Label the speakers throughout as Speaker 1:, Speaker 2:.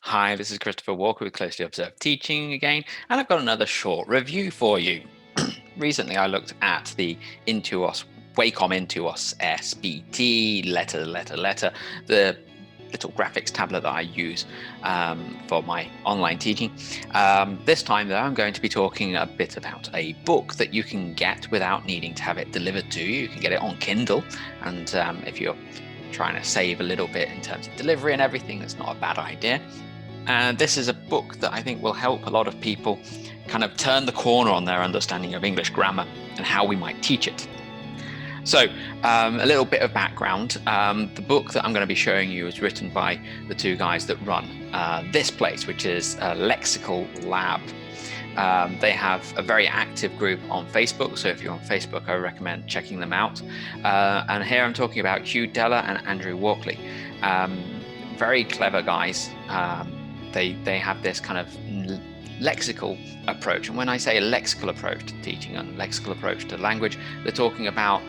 Speaker 1: Hi, this is Christopher Walker with Closely Observed Teaching again, and I've got another short review for you. Recently, I looked at the Intuos Wacom Intuos SBT letter, the little graphics tablet that I use for my online teaching. This time, though, I'm going to be talking a bit about a book that you can get without needing to have it delivered to you. You can get it on Kindle, and if you're trying to save a little bit in terms of delivery and everything, that's not a bad idea. And this is a book that I think will help a lot of people kind of turn the corner on their understanding of English grammar and how we might teach it. So a little bit of background. The book that I'm going to be showing you is written by the two guys that run this place, which is Lexical Lab. They have a very active group on Facebook, so if you're on Facebook, I recommend checking them out. And here I'm talking about Hugh, Dellar and Andrew Walkley. Very clever guys. They have this kind of lexical approach. And when I say a lexical approach to teaching and lexical approach to language, they're talking about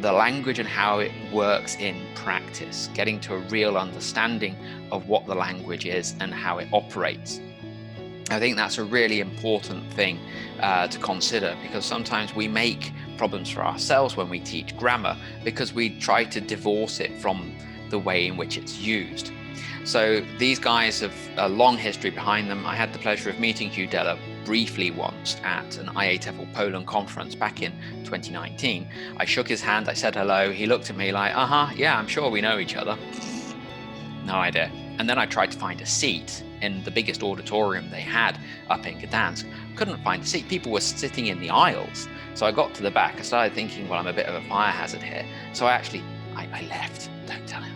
Speaker 1: the language and how it works in practice, getting to a real understanding of what the language is and how it operates. I think that's a really important thing to consider, because sometimes we make problems for ourselves when we teach grammar because we try to divorce it from the way in which it's used. So these guys have a long history behind them. I had the pleasure of meeting Hugh Dellar briefly once at an IEFL Poland conference back in 2019. I shook his hand, I said hello. He looked at me like, yeah, I'm sure we know each other. No idea. And then I tried to find a seat in the biggest auditorium they had up in Gdansk. Couldn't find a seat. People were sitting in the aisles. So I got to the back. I started thinking, well, I'm a bit of a fire hazard here. So I left. Don't tell him.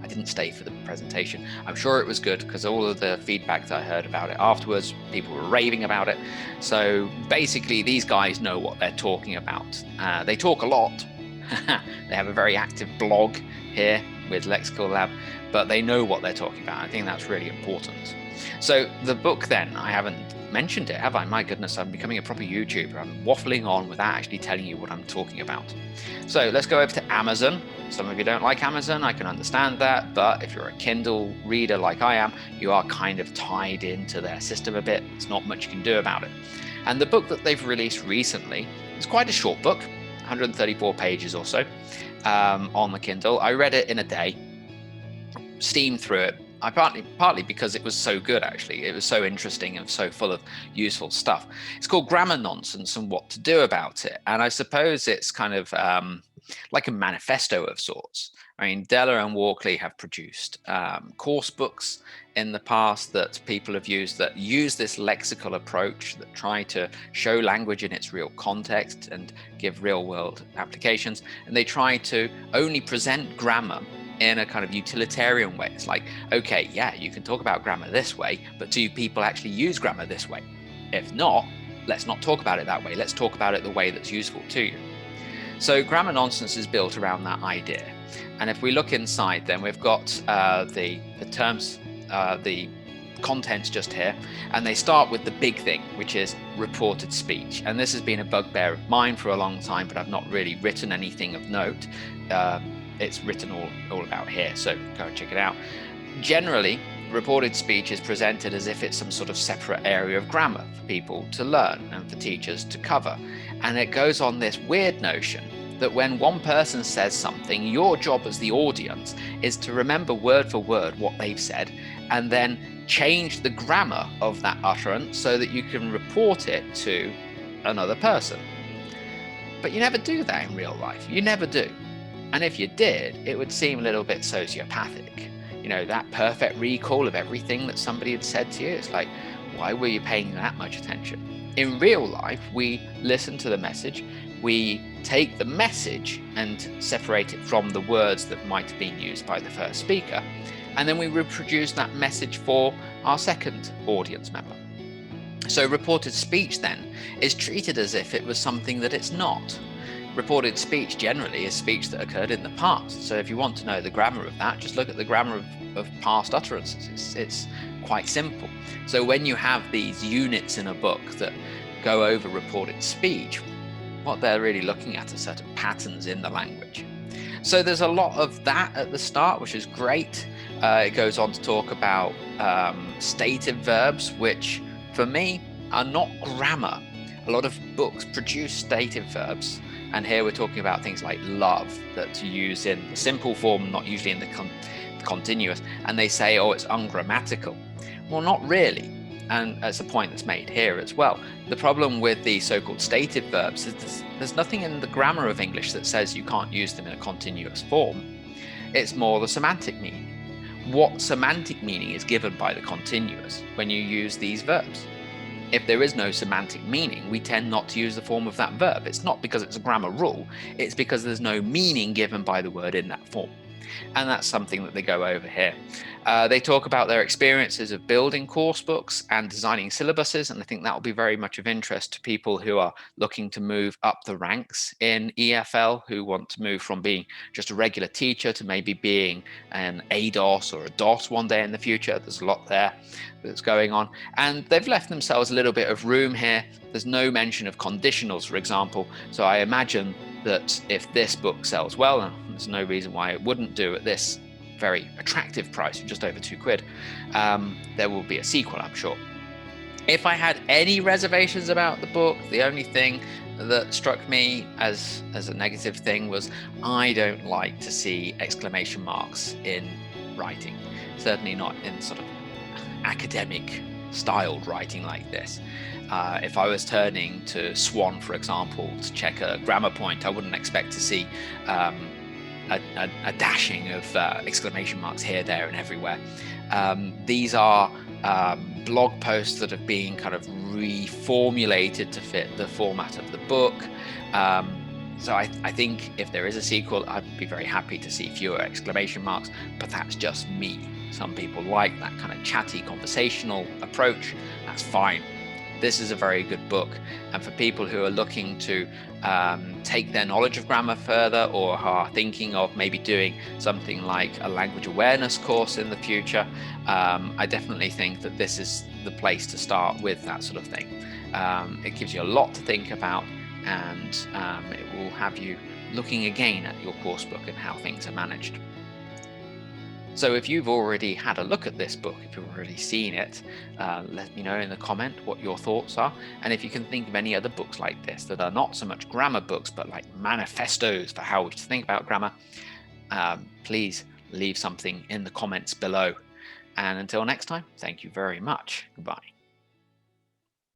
Speaker 1: I didn't stay for the presentation. I'm sure it was good because all of the feedback that I heard about it afterwards, people were raving about it. So basically, these guys know what they're talking about. They talk a lot. They have a very active blog here with Lexical Lab, but they know what they're talking about. I think that's really important. So the book then, I haven't mentioned it, have I? My goodness, I'm becoming a proper YouTuber. I'm waffling on without actually telling you what I'm talking about. So let's go over to Amazon. Some of you don't like Amazon, I can understand that, but if you're a Kindle reader like I am, you are kind of tied into their system a bit. There's not much you can do about it. And the book that they've released recently is quite a short book, 134 pages or so, on the Kindle. I read it in a day, steamed through it. I partly because it was so good, actually. It was so interesting and so full of useful stuff. It's called Grammar Nonsense and What to Do About It. And I suppose it's kind of like a manifesto of sorts. I mean, Dellar and Walkley have produced course books in the past that people have used that use this lexical approach, that try to show language in its real context and give real world applications. And they try to only present grammar in a kind of utilitarian way. It's like, okay, yeah, you can talk about grammar this way, but do people actually use grammar this way? If not, let's not talk about it that way. Let's talk about it the way that's useful to you. So Grammar Nonsense is built around that idea. And if we look inside, then we've got the terms, the contents just here, and they start with the big thing, which is reported speech. And this has been a bugbear of mine for a long time, but I've not really written anything of note. It's written all about here, so go and check it out. Generally, reported speech is presented as if it's some sort of separate area of grammar for people to learn and for teachers to cover. And it goes on this weird notion that when one person says something, your job as the audience is to remember word for word what they've said and then change the grammar of that utterance so that you can report it to another person. But you never do that in real life. You never do. And if you did, it would seem a little bit sociopathic. You know, that perfect recall of everything that somebody had said to you. It's like, why were you paying that much attention? In real life, we listen to the message, we take the message and separate it from the words that might have been used by the first speaker, and then we reproduce that message for our second audience member. So reported speech then is treated as if it was something that it's not. Reported speech generally is speech that occurred in the past. So if you want to know the grammar of that, just look at the grammar of past utterances. It's quite simple. So when you have these units in a book that go over reported speech, what they're really looking at are certain patterns in the language. So there's a lot of that at the start, which is great. It goes on to talk about stative verbs, which for me are not grammar. A lot of books produce stative verbs, and here we're talking about things like love that you use in the simple form, not usually in the continuous, and they say, oh, it's ungrammatical. Well, not really. And that's a point that's made here as well. The problem with the so-called stative verbs is there's nothing in the grammar of English that says you can't use them in a continuous form. It's more the semantic meaning. What semantic meaning is given by the continuous when you use these verbs? If there is no semantic meaning, we tend not to use the form of that verb. It's not because it's a grammar rule, it's because there's no meaning given by the word in that form. And that's something that they go over here. They talk about their experiences of building course books and designing syllabuses, and I think that will be very much of interest to people who are looking to move up the ranks in EFL, who want to move from being just a regular teacher to maybe being an ADOS or a DOS one day in the future. There's a lot there that's going on, and they've left themselves a little bit of room here. There's no mention of conditionals, for example, so I imagine that if this book sells well, and there's no reason why it wouldn't do at this very attractive price of just over £2, there will be a sequel, I'm sure. If I had any reservations about the book, the only thing that struck me as a negative thing was I don't like to see exclamation marks in writing, certainly not in sort of academic styled writing like this. If I was turning to Swan, for example, to check a grammar point, I wouldn't expect to see a dashing of exclamation marks here, there, and everywhere. These are blog posts that have been kind of reformulated to fit the format of the book. So I think if there is a sequel, I'd be very happy to see fewer exclamation marks, but that's just me. Some people like that kind of chatty conversational approach. That's fine. This is a very good book, and for people who are looking to take their knowledge of grammar further, or are thinking of maybe doing something like a language awareness course in the future, I definitely think that this is the place to start with that sort of thing. It gives you a lot to think about, and it will have you looking again at your course book and how things are managed. So if you've already had a look at this book, if you've already seen it, let me know in the comment what your thoughts are. And if you can think of any other books like this that are not so much grammar books, but like manifestos for how to think about grammar, please leave something in the comments below. And until next time, thank you very much. Goodbye.